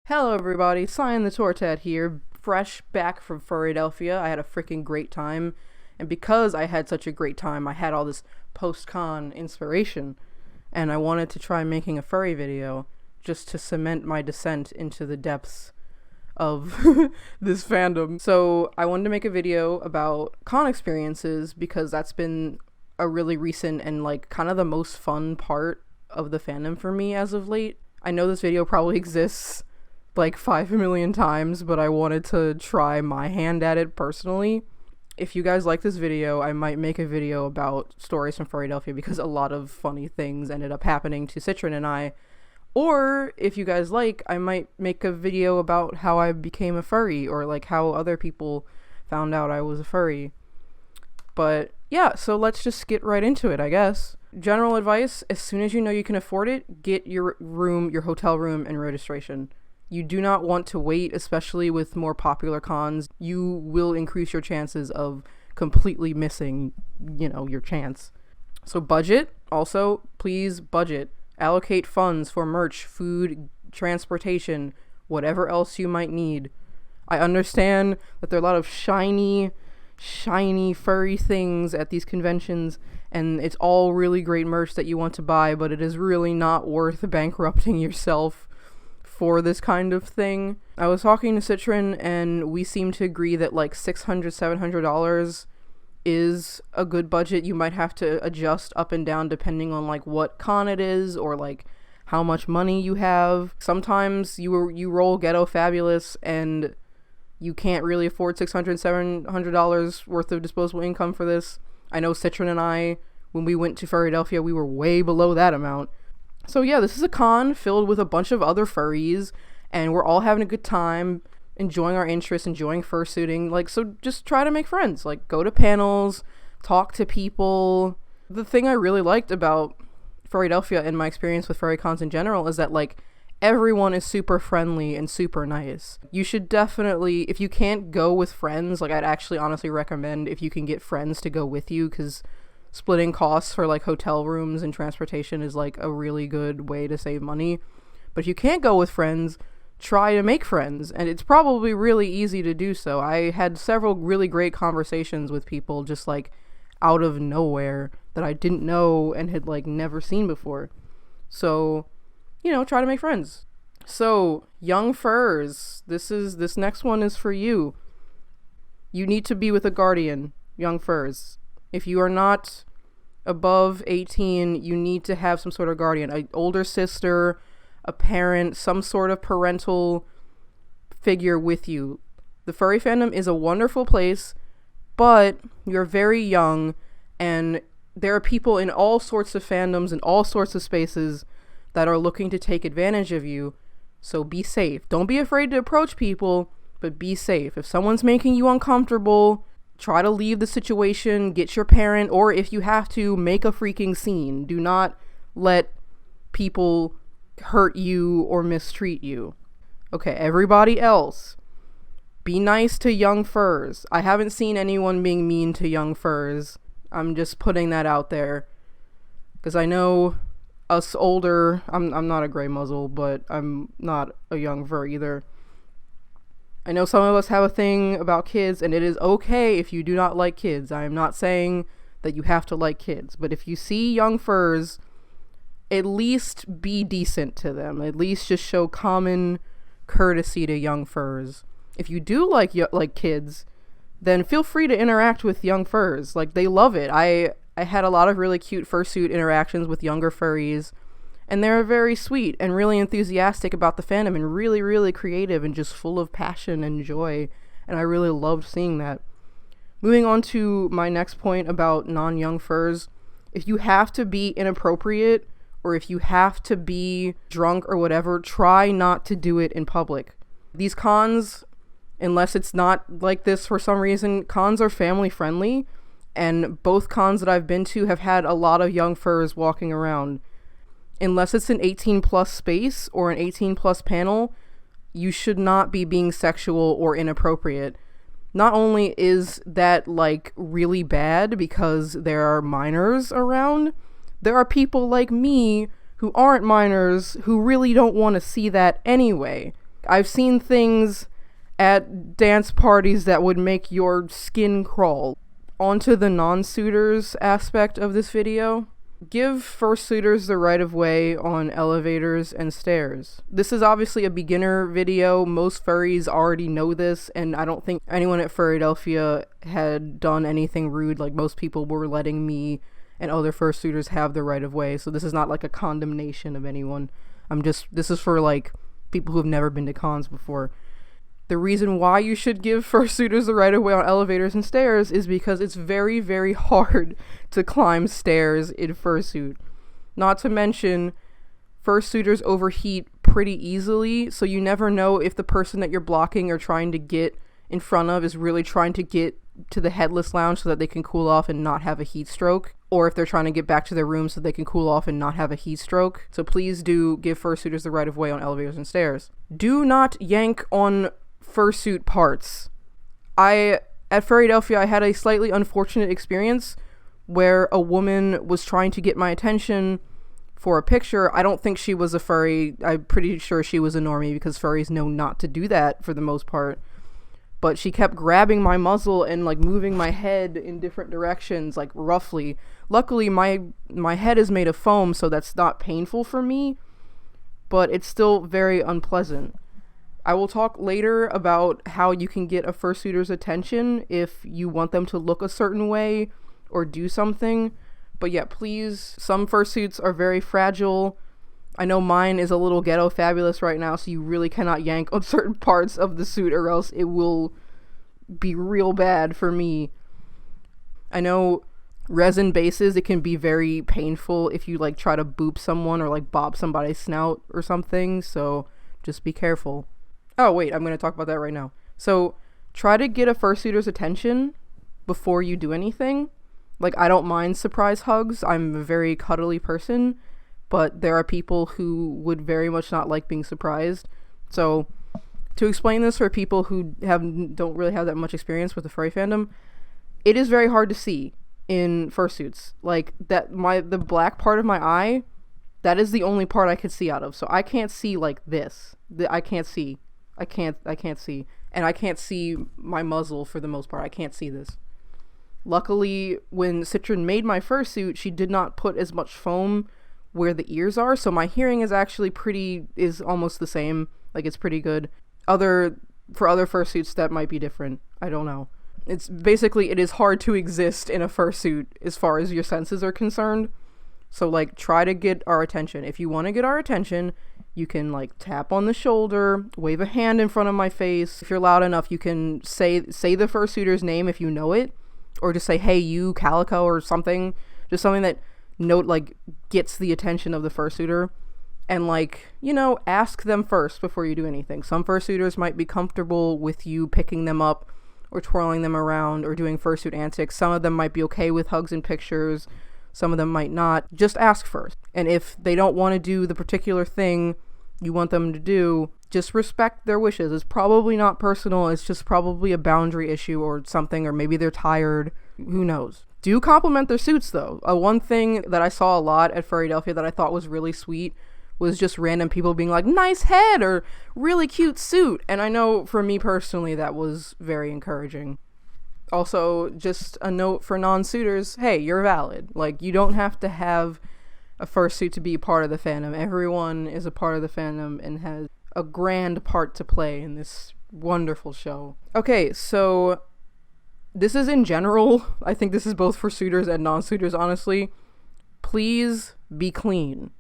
Hello everybody, Cyan the Tortat here, fresh back from Furrydelphia. I had a freaking great time, and because I had such a great time, I had all this post-con inspiration, and I wanted to try making a furry video just to cement my descent into the depths of this fandom. So I wanted to make a video about con experiences because that's been a really recent and like kind of the most fun part of the fandom for me as of late. I know this video probably exists like 5 million times, but I wanted to try my hand at it personally. If you guys like this video, I might make a video about stories from Furrydelphia because a lot of funny things ended up happening to Citron and I. Or if you guys like, I might make a video about how I became a furry or like how other people found out I was a furry. But yeah, so let's just get right into it, I guess. General advice, as soon as you know you can afford it, get your room, your hotel room, and registration. You do not want to wait, especially with more popular cons. You will increase your chances of completely missing, your chance. So budget, also, please budget. Allocate funds for merch, food, transportation, whatever else you might need. I understand that there are a lot of shiny furry things at these conventions, and it's all really great merch that you want to buy, but it is really not worth bankrupting yourself for this kind of thing. I was talking to Citron and we seem to agree that like $600-$700 is a good budget. You might have to adjust up and down depending on like what con it is or like how much money you have. Sometimes you roll ghetto fabulous and you can't really afford $600-$700 worth of disposable income for this. I know Citron and I, when we went to Furrydelphia, we were way below that amount. So yeah, this is a con filled with a bunch of other furries, and we're all having a good time, enjoying our interests, enjoying fursuiting. Like, so just try to make friends. Like, go to panels, talk to people. The thing I really liked about Furrydelphia and my experience with furry cons in general is that, like, everyone is super friendly and super nice. You should definitely, if you can't go with friends, like, I'd actually honestly recommend if you can get friends to go with you, because splitting costs for like hotel rooms and transportation is like a really good way to save money. But if you can't go with friends, try to make friends, and it's probably really easy to do so. I had several really great conversations with people just like out of nowhere that I didn't know and had like never seen before. So, try to make friends. So, young furs, this next one is for you. You need to be with a guardian, young furs. If you are not above 18, you need to have some sort of guardian, an older sister, a parent, some sort of parental figure with you. The furry fandom is a wonderful place, but you're very young, and there are people in all sorts of fandoms and all sorts of spaces that are looking to take advantage of you, so be safe. Don't be afraid to approach people, but be safe. If someone's making you uncomfortable, try to leave the situation, get your parent, or if you have to, make a freaking scene. Do not let people hurt you or mistreat you. Okay, everybody else, be nice to young furs. I haven't seen anyone being mean to young furs. I'm just putting that out there, because I know us older, I'm not a gray muzzle, but I'm not a young fur either. I know some of us have a thing about kids, and it is okay if you do not like kids. I am not saying that you have to like kids, but if you see young furs, at least be decent to them. At least just show common courtesy to young furs. If you do like kids, then feel free to interact with young furs. Like, they love it. I had a lot of really cute fursuit interactions with younger furries, and they're very sweet and really enthusiastic about the fandom and really, really creative and just full of passion and joy. And I really loved seeing that. Moving on to my next point about non-young furs. If you have to be inappropriate or if you have to be drunk or whatever, try not to do it in public. These cons, unless it's not like this for some reason, cons are family friendly. And both cons that I've been to have had a lot of young furs walking around. Unless it's an 18 plus space or an 18 plus panel, you should not be being sexual or inappropriate. Not only is that like really bad because there are minors around, there are people like me who aren't minors who really don't want to see that anyway. I've seen things at dance parties that would make your skin crawl. Onto the non-suitors aspect of this video. Give fursuiters the right of way on elevators and stairs. This is obviously a beginner video. Most furries already know this, and I don't think anyone at Furrydelphia had done anything rude. Like, most people were letting me and other fursuiters have the right of way, so this is not like a condemnation of anyone. This is for like people who have never been to cons before. The reason why you should give fursuiters the right of way on elevators and stairs is because it's very, very hard to climb stairs in fursuit. Not to mention, fursuiters overheat pretty easily, so you never know if the person that you're blocking or trying to get in front of is really trying to get to the headless lounge so that they can cool off and not have a heat stroke, or if they're trying to get back to their room so they can cool off and not have a heat stroke. So please do give fursuiters the right of way on elevators and stairs. Do not yank on fursuit parts. At Furrydelphia, I had a slightly unfortunate experience where a woman was trying to get my attention for a picture. I don't think she was a furry. I'm pretty sure she was a normie because furries know not to do that for the most part. But she kept grabbing my muzzle and like moving my head in different directions, like roughly. Luckily, my head is made of foam, so that's not painful for me, but it's still very unpleasant. I will talk later about how you can get a fursuiter's attention if you want them to look a certain way or do something. But yeah, please, some fursuits are very fragile. I know mine is a little ghetto fabulous right now, so you really cannot yank on certain parts of the suit or else it will be real bad for me. I know resin bases, it can be very painful if you like try to boop someone or like bob somebody's snout or something, so just be careful. Oh, wait, I'm going to talk about that right now. So, try to get a fursuiter's attention before you do anything. Like, I don't mind surprise hugs. I'm a very cuddly person, but there are people who would very much not like being surprised. So, to explain this for people who don't really have that much experience with the furry fandom, it is very hard to see in fursuits. Like, the black part of my eye, that is the only part I could see out of. So, I can't see like this. I can't see. And I can't see my muzzle for the most part. I can't see this. Luckily, when Citron made my fursuit, she did not put as much foam where the ears are, so my hearing is actually is almost the same. Like, it's pretty good. For other fursuits, that might be different. I don't know. It's basically, it is hard to exist in a fursuit as far as your senses are concerned. So, like, try to get our attention. If you want to get our attention, you can, like, tap on the shoulder, wave a hand in front of my face. If you're loud enough, you can say the fursuiter's name if you know it, or just say, hey, you, Calico, or something. Just something that, gets the attention of the fursuiter. And, like, ask them first before you do anything. Some fursuiters might be comfortable with you picking them up or twirling them around or doing fursuit antics. Some of them might be okay with hugs and pictures. Some of them might not. Just ask first. And if they don't want to do the particular thing you want them to do, just respect their wishes. It's probably not personal. It's just probably a boundary issue or something, or maybe they're tired. Who knows? Do compliment their suits, though. One thing that I saw a lot at Furrydelphia that I thought was really sweet was just random people being like, nice head, or really cute suit. And I know for me personally, that was very encouraging. Also, just a note for non-suitors, hey, you're valid. Like, you don't have to have a fursuit to be part of the fandom. Everyone is a part of the fandom and has a grand part to play in this wonderful show. Okay, so this is in general. I think this is both for suitors and non-suitors, honestly. Please be clean.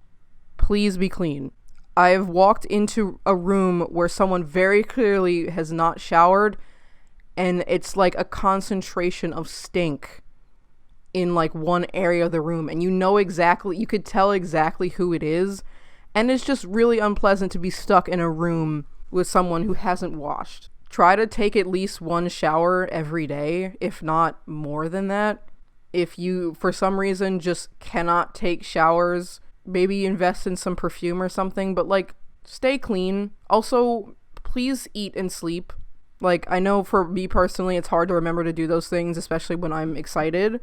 Please be clean. I've walked into a room where someone very clearly has not showered, and it's like a concentration of stink in like one area of the room, and you could tell exactly who it is, and it's just really unpleasant to be stuck in a room with someone who hasn't washed. Try to take at least one shower every day, if not more than that. If you, for some reason, just cannot take showers, maybe invest in some perfume or something, but like, stay clean. Also, please eat and sleep. Like, I know for me personally, it's hard to remember to do those things, especially when I'm excited,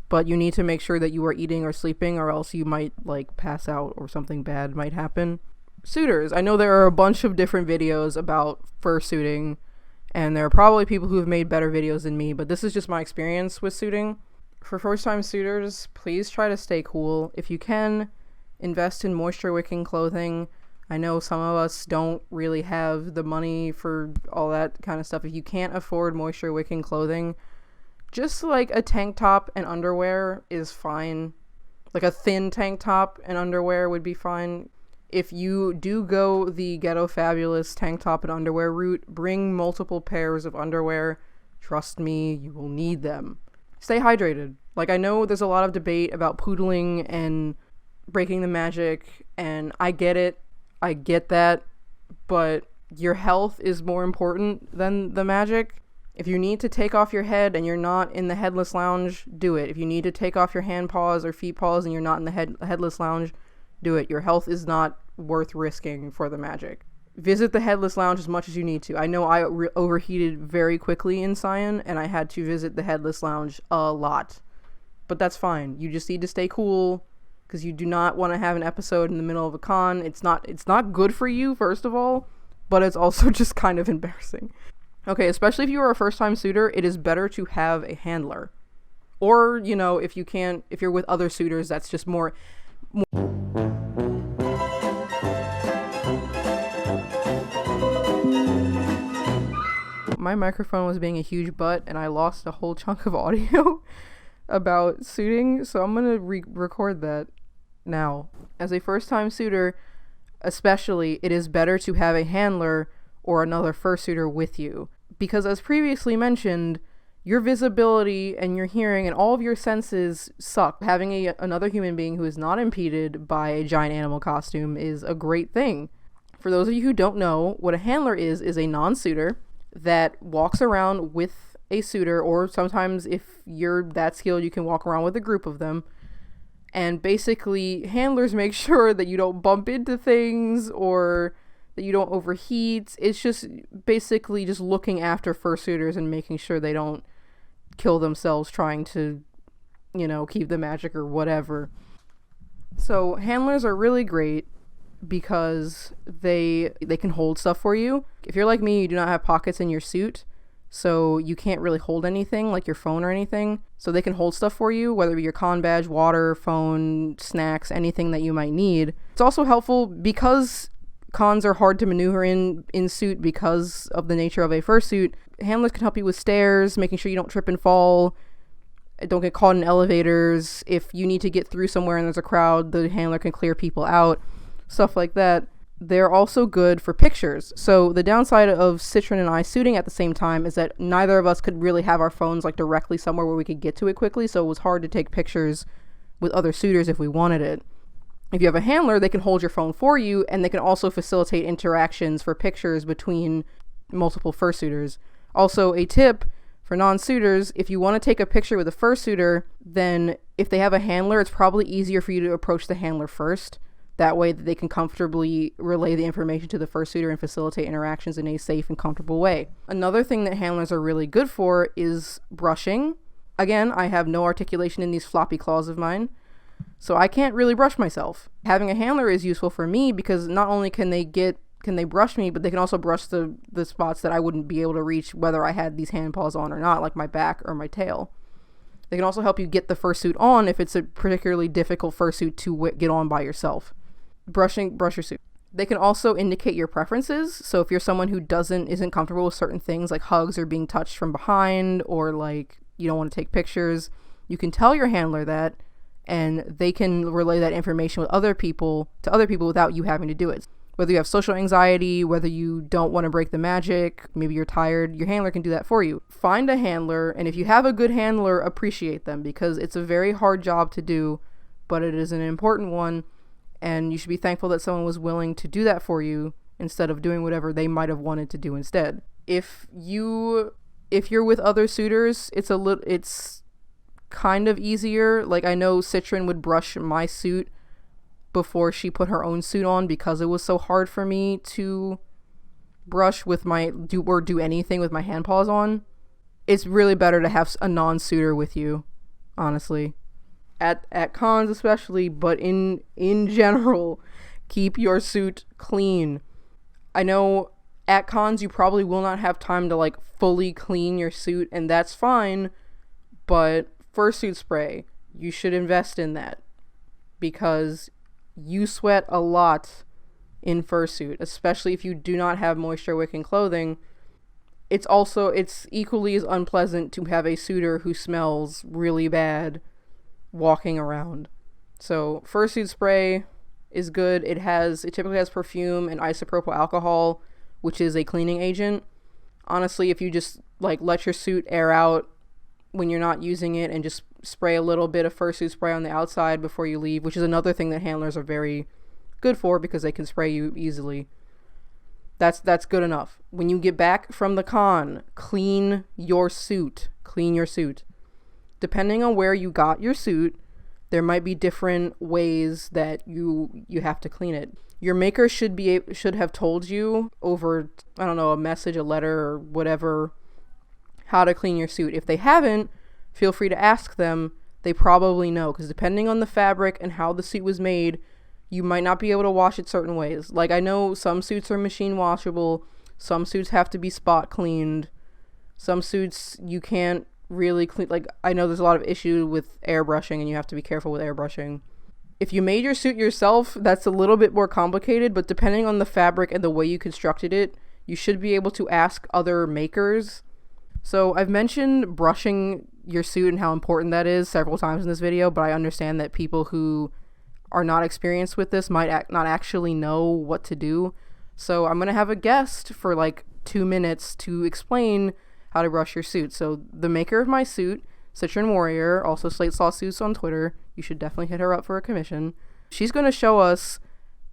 but you need to make sure that you are eating or sleeping, or else you might, like, pass out or something bad might happen. suitors. I know there are a bunch of different videos about fursuiting, and there are probably people who have made better videos than me, but this is just my experience with suiting. For first-time suitors, please try to stay cool. If you can, invest in moisture-wicking clothing. I know some of us don't really have the money for all that kind of stuff. If you can't afford moisture-wicking clothing, just like a tank top and underwear is fine. Like a thin tank top and underwear would be fine. If you do go the Ghetto Fabulous tank top and underwear route, bring multiple pairs of underwear. Trust me, you will need them. Stay hydrated. Like, I know there's a lot of debate about poodling and breaking the magic, and I get it. I get that. But your health is more important than the magic. If you need to take off your head and you're not in the headless lounge, do it. If you need to take off your hand paws or feet paws and you're not in the headless lounge, do it. Your health is not worth risking for the magic. Visit the headless lounge as much as you need to. I know I overheated very quickly in Cyan, and I had to visit the headless lounge a lot. But that's fine. You just need to stay cool, because you do not want to have an episode in the middle of a con. It's not good for you, first of all, but it's also just kind of embarrassing. Okay, especially if you are a first-time suitor, it is better to have a handler. Or, you know, if you're with other suitors, that's just more. My microphone was being a huge butt, and I lost a whole chunk of audio about suiting, so I'm gonna record that now. As a first-time suitor, especially, it is better to have a handler or another fursuiter with you. Because as previously mentioned, your visibility and your hearing and all of your senses suck. Having another human being who is not impeded by a giant animal costume is a great thing. For those of you who don't know, what a handler is a non-suitor that walks around with a suitor, or sometimes if you're that skilled, you can walk around with a group of them. And basically, handlers make sure that you don't bump into things or that you don't overheat. It's just basically just looking after fursuiters and making sure they don't kill themselves trying to, you know, keep the magic or whatever. So handlers are really great because they can hold stuff for you. If you're like me, you do not have pockets in your suit, so you can't really hold anything like your phone or anything. So they can hold stuff for you, whether it be your con badge, water, phone, snacks, anything that you might need. It's also helpful because cons are hard to maneuver in suit because of the nature of a fursuit. Handlers can help you with stairs, making sure you don't trip and fall, don't get caught in elevators. If you need to get through somewhere and there's a crowd, the handler can clear people out, stuff like that. They're also good for pictures. So the downside of Citron and I suiting at the same time is that neither of us could really have our phones like directly somewhere where we could get to it quickly, so it was hard to take pictures with other suitors if we wanted it. If you have a handler, they can hold your phone for you, and they can also facilitate interactions for pictures between multiple fursuiters. Also, a tip for non-suitors, if you want to take a picture with a fursuiter, then if they have a handler, it's probably easier for you to approach the handler first. That way they can comfortably relay the information to the fursuiter and facilitate interactions in a safe and comfortable way. Another thing that handlers are really good for is brushing. Again, I have no articulation in these floppy claws of mine, so I can't really brush myself. Having a handler is useful for me because not only can they brush me, but they can also brush the spots that I wouldn't be able to reach whether I had these hand paws on or not, like my back or my tail. They can also help you get the fursuit on if it's a particularly difficult fursuit to get on by yourself. Brush your suit. They can also indicate your preferences. So if you're someone who isn't comfortable with certain things like hugs or being touched from behind, or like you don't want to take pictures, you can tell your handler that, and they can relay that information to other people without you having to do it. Whether you have social anxiety, whether you don't want to break the magic, maybe you're tired, your handler can do that for you. Find a handler, and if you have a good handler, appreciate them, because it's a very hard job to do, but it is an important one, and you should be thankful that someone was willing to do that for you instead of doing whatever they might have wanted to do instead. If you're with other suitors, it's kind of easier. Like, I know Citron would brush my suit before she put her own suit on because it was so hard for me to brush with do anything with my hand paws on. It's really better to have a non-suitor with you, honestly. At cons especially, but in general, Keep your suit clean. I know at cons you probably will not have time to like fully clean your suit, and that's fine, but fursuit spray, you should invest in that because you sweat a lot in fursuit, especially if you do not have moisture wicking clothing. It's equally as unpleasant to have a suitor who smells really bad walking around. So fursuit spray is good. It typically has perfume and isopropyl alcohol, which is a cleaning agent. Honestly, if you just like let your suit air out when you're not using it and just spray a little bit of fursuit spray on the outside before you leave, which is another thing that handlers are very good for because they can spray you easily. That's good enough. When you get back from the con, clean your suit. Clean your suit. Depending on where you got your suit, there might be different ways that you have to clean it. Your maker should have told you over, I don't know, a message, a letter, or whatever, how to clean your suit. If they haven't, feel free to ask them. They probably know, because depending on the fabric and how the suit was made, you might not be able to wash it certain ways. Like, I know some suits are machine washable, some suits have to be spot cleaned, some suits you can't really clean. Like, I know there's a lot of issue with airbrushing, and you have to be careful with airbrushing. If you made your suit yourself, that's a little bit more complicated, but depending on the fabric and the way you constructed it, you should be able to ask other makers. So I've mentioned brushing your suit and how important that is several times in this video, but I understand that people who are not experienced with this might not actually know what to do. So I'm going to have a guest for like 2 minutes to explain how to brush your suit. So the maker of my suit, Citron Warrior, also Slate Saw Suits on Twitter, you should definitely hit her up for a commission. She's going to show us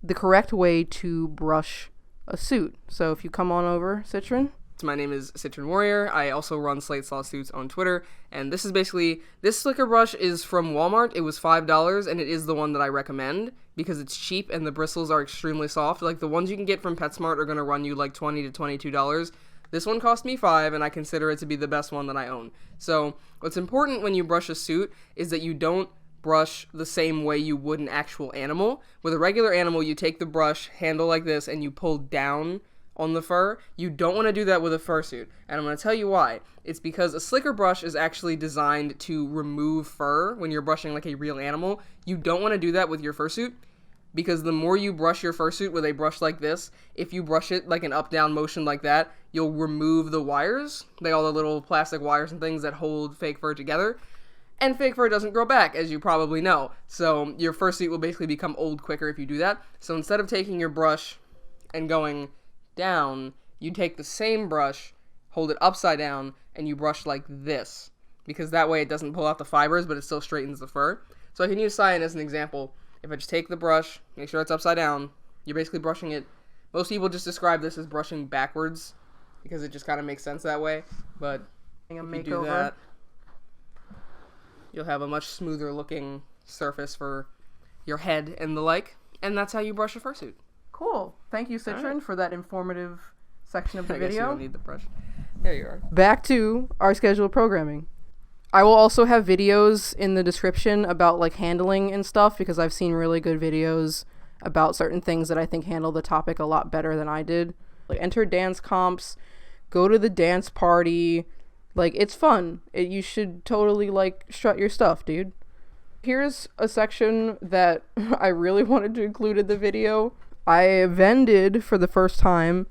the correct way to brush a suit. So if you come on over, Citron. My name is Citron Warrior. I also run Slate Saw Suits on Twitter, and this is basically, this slicker brush is from Walmart. It was $5, and it is the one that I recommend because it's cheap and the bristles are extremely soft. Like, the ones you can get from PetSmart are going to run you like $20 to $22. This one cost me $5, and I consider it to be the best one that I own. So what's important when you brush a suit is that you don't brush the same way you would an actual animal. With a regular animal, you take the brush handle like this and you pull down on the fur. You don't want to do that with a fursuit, and I'm going to tell you why. It's because a slicker brush is actually designed to remove fur when you're brushing like a real animal. You don't want to do that with your fursuit, because the more you brush your fursuit with a brush like this, if you brush it like an up-down motion like that, you'll remove the wires, like all the little plastic wires and things that hold fake fur together, and fake fur doesn't grow back, as you probably know. So your fursuit will basically become old quicker if you do that. So instead of taking your brush and going down, you take the same brush, hold it upside down, and you brush like this, because that way it doesn't pull out the fibers, but it still straightens the fur. So I can use cyan as an example. If I just take the brush, make sure it's upside down, you're basically brushing it. Most people just describe this as brushing backwards, because it just kind of makes sense that way, but if you do that, you'll have a much smoother looking surface for your head and the like, and that's how you brush a fursuit. Cool. Thank you, Citron, for that informative section of the I video. guess you don't need the brush. There you are. Back to our scheduled programming. I will also have videos in the description about like handling and stuff, because I've seen really good videos about certain things that I think handle the topic a lot better than I did. Like, enter dance comps, go to the dance party. Like, it's fun. You should totally like strut your stuff, dude. Here's a section that I really wanted to include in the video. I vended for the first time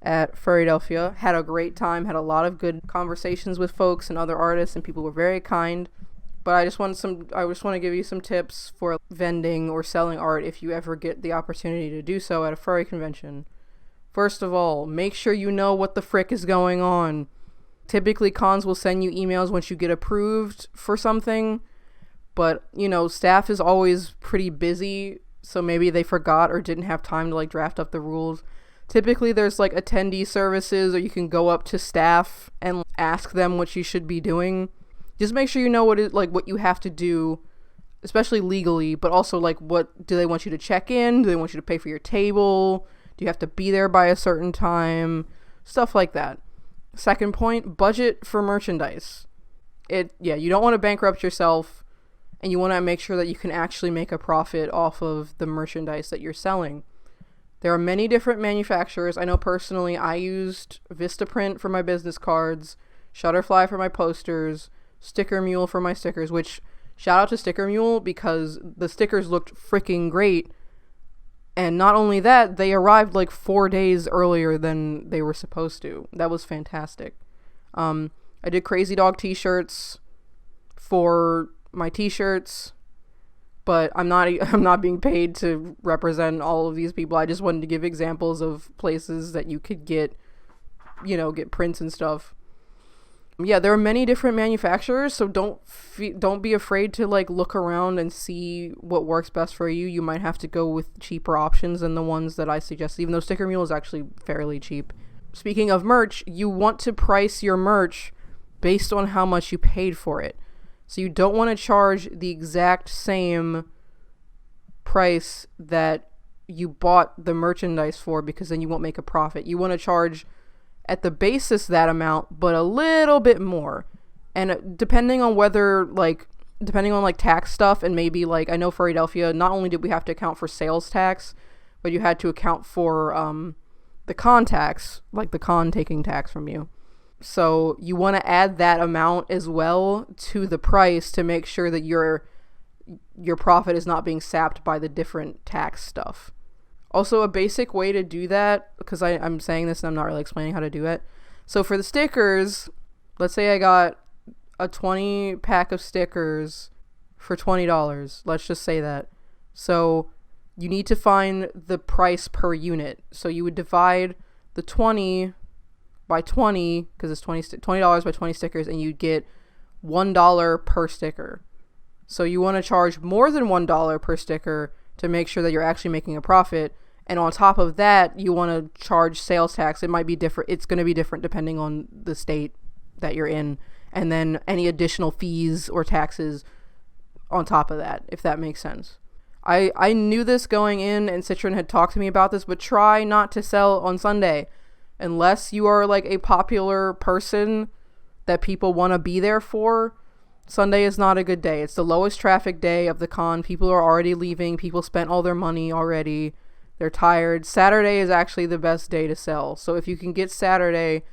at Furrydelphia, had a great time, had a lot of good conversations with folks and other artists, and people were very kind. But I just want to give you some tips for vending or selling art if you ever get the opportunity to do so at a furry convention. First of all, make sure you know what the frick is going on. Typically, cons will send you emails once you get approved for something, but, you know, staff is always pretty busy, so maybe they forgot or didn't have time to like draft up the rules. Typically there's like attendee services, or you can go up to staff and ask them what you should be doing. Just make sure you know what you have to do, especially legally, but also like, what do they want you to check in? Do they want you to pay for your table? Do you have to be there by a certain time? Stuff like that. Second point, budget for merchandise. You don't want to bankrupt yourself and you want to make sure that you can actually make a profit off of the merchandise that you're selling. There are many different manufacturers. I know personally I used Vistaprint for my business cards, Shutterfly for my posters, Sticker Mule for my stickers, which shout out to Sticker Mule because the stickers looked freaking great. And not only that, they arrived like 4 days earlier than they were supposed to. That was fantastic. I did Crazy Dog t-shirts for my t-shirts, but I'm not being paid to represent all of these people. I just wanted to give examples of places that you could get prints and stuff. Yeah, there are many different manufacturers, so don't be afraid to like look around and see what works best for you. You might have to go with cheaper options than the ones that I suggest, even though Sticker Mule is actually fairly cheap. Speaking of merch, you want to price your merch based on how much you paid for it. So you don't want to charge the exact same price that you bought the merchandise for, because then you won't make a profit. You want to charge at the basis that amount, but a little bit more. And depending on tax stuff, and maybe like, I know for Philadelphia, not only did we have to account for sales tax, but you had to account for the con tax, like the con taking tax from you. So you want to add that amount as well to the price to make sure that your profit is not being sapped by the different tax stuff. Also, a basic way to do that, because I'm saying this and I'm not really explaining how to do it. So for the stickers, let's say I got a 20 pack of stickers for $20. Let's just say that. So you need to find the price per unit. So you would divide the 20 by 20, because it's $20 by 20 stickers, and you'd get $1 per sticker. So you want to charge more than $1 per sticker to make sure that you're actually making a profit. And on top of that, you want to charge sales tax. It might be different. It's going to be different depending on the state that you're in. And then any additional fees or taxes on top of that, if that makes sense. I knew this going in, and Citron had talked to me about this, but try not to sell on Sunday. Unless you are like a popular person that people want to be there for, Sunday is not a good day. It's the lowest traffic day of the con. People are already leaving. People spent all their money already. They're tired. Saturday is actually the best day to sell. So if you can get Saturday,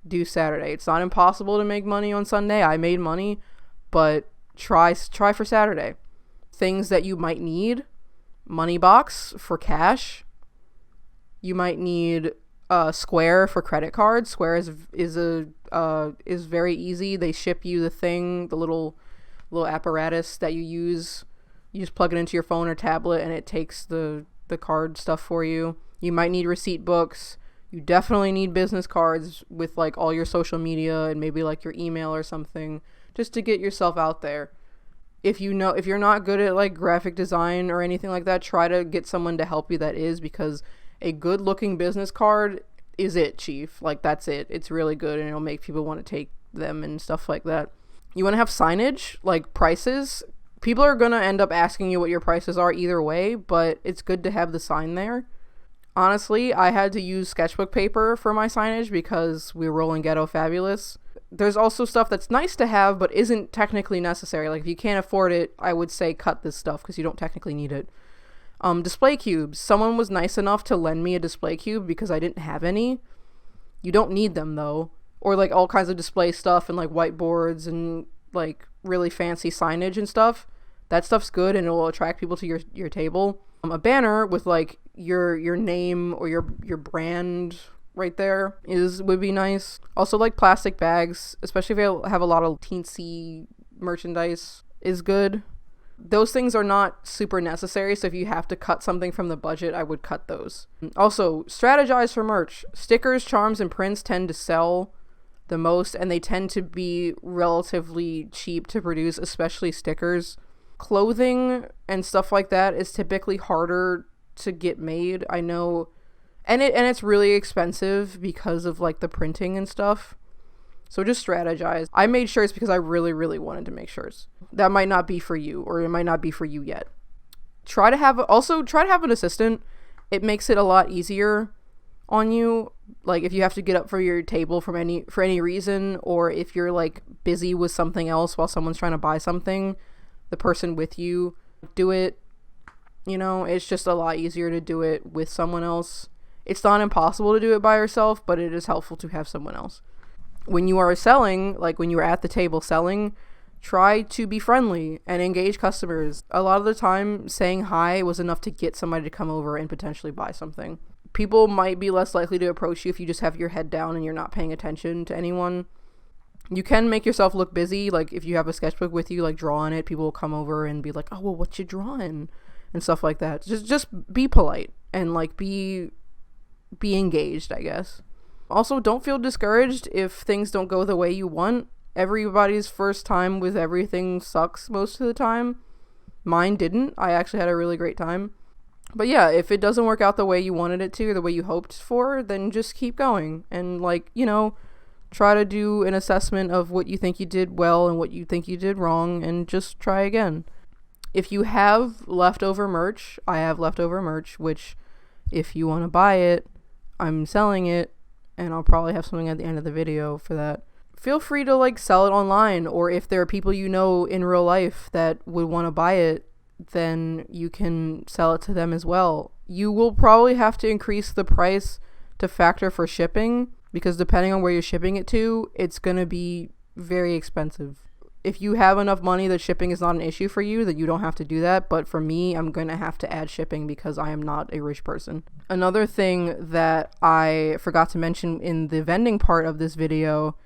do Saturday. It's not impossible to make money on Sunday. I made money, but try for Saturday. Things that you might need: money box for cash. You might need Square for credit cards. Square is very easy. They ship you the little apparatus that you use. You just plug it into your phone or tablet, and it takes the card stuff for you. You might need receipt books. You definitely need business cards with like all your social media and maybe like your email or something, just to get yourself out there. If you're not good at like graphic design or anything like that, try to get someone to help you that is, because a good looking business card is it, chief. Like, that's it. It's really good, and it'll make people want to take them and stuff like that. You want to have signage, like prices. People are going to end up asking you what your prices are either way, but it's good to have the sign there. Honestly, I had to use sketchbook paper for my signage because we were rolling Ghetto Fabulous. There's also stuff that's nice to have, but isn't technically necessary. Like, if you can't afford it, I would say cut this stuff because you don't technically need it. Display cubes. Someone was nice enough to lend me a display cube because I didn't have any. You don't need them though. Or like all kinds of display stuff and like whiteboards and like really fancy signage and stuff. That stuff's good and it will attract people to your table. A banner with like your name or your brand right there would be nice. Also like plastic bags, especially if you have a lot of teensy merchandise, is good. Those things are not super necessary, so if you have to cut something from the budget, I would cut those. Also, strategize for merch. Stickers, charms, and prints tend to sell the most, and they tend to be relatively cheap to produce, especially stickers. Clothing and stuff like that is typically harder to get made, I know, and it's really expensive because of like the printing and stuff. So just strategize. I made shirts because I really, really wanted to make shirts. That might not be for you, or it might not be for you yet. Try to have an assistant. It makes it a lot easier on you. Like if you have to get up for your table for any reason, or if you're like busy with something else while someone's trying to buy something, the person with you do it. You know, it's just a lot easier to do it with someone else. It's not impossible to do it by yourself, but it is helpful to have someone else. When you are selling, like when you are at the table selling, try to be friendly and engage customers. A lot of the time, saying hi was enough to get somebody to come over and potentially buy something. People might be less likely to approach you if you just have your head down and you're not paying attention to anyone. You can make yourself look busy. Like if you have a sketchbook with you, like draw on it, people will come over and be like, oh, well, what you drawing? And stuff like that. Just be polite and like be engaged, I guess. Also, don't feel discouraged if things don't go the way you want. Everybody's first time with everything sucks most of the time. Mine didn't. I actually had a really great time. But yeah, if it doesn't work out the way you wanted it to, or the way you hoped for, then just keep going. And like, you know, try to do an assessment of what you think you did well and what you think you did wrong, and just try again. If you have leftover merch, I have leftover merch, which if you want to buy it, I'm selling it, and I'll probably have something at the end of the video for that. Feel free to like sell it online, or if there are people you know in real life that would want to buy it, then you can sell it to them as well. You will probably have to increase the price to factor for shipping, because depending on where you're shipping it to, it's going to be very expensive. If you have enough money that shipping is not an issue for you, that you don't have to do that. But for me, I'm going to have to add shipping because I am not a rich person. Another thing that I forgot to mention in the vending part of this video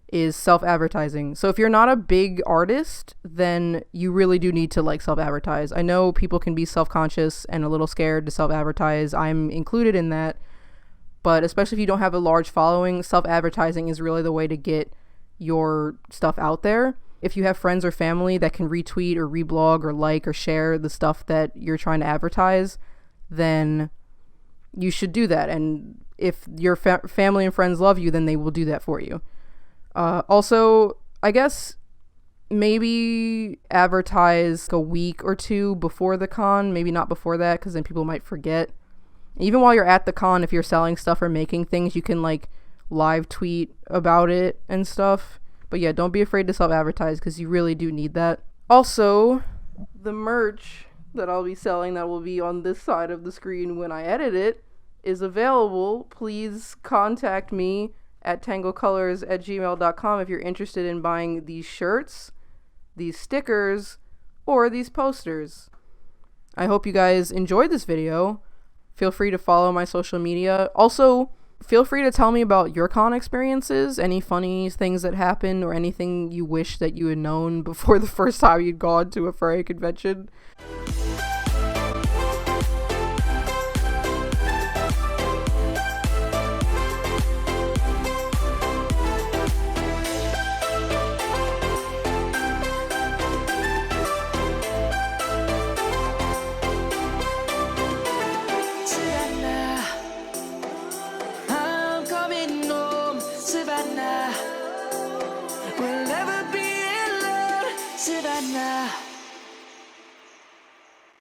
is self-advertising. So if you're not a big artist, then you really do need to like self-advertise. I know people can be self-conscious and a little scared to self-advertise. I'm included in that. But especially if you don't have a large following, self-advertising is really the way to get your stuff out there. If you have friends or family that can retweet or reblog or like or share the stuff that you're trying to advertise, then you should do that. And if your family and friends love you, then they will do that for you. Also, I guess maybe advertise a week or two before the con. Maybe not before that, because then people might forget. Even while you're at the con, if you're selling stuff or making things, you can like live tweet about it and stuff. But yeah, don't be afraid to self-advertise, because you really do need that. Also, the merch that I'll be selling, that will be on this side of the screen when I edit it, is available. Please contact me at tanglecolors@gmail.com if you're interested in buying these shirts, these stickers, or these posters. I hope you guys enjoyed this video. Feel free to follow my social media. Also, feel free to tell me about your con experiences, any funny things that happened, or anything you wish that you had known before the first time you'd gone to a furry convention. We'll never be alone, Savannah.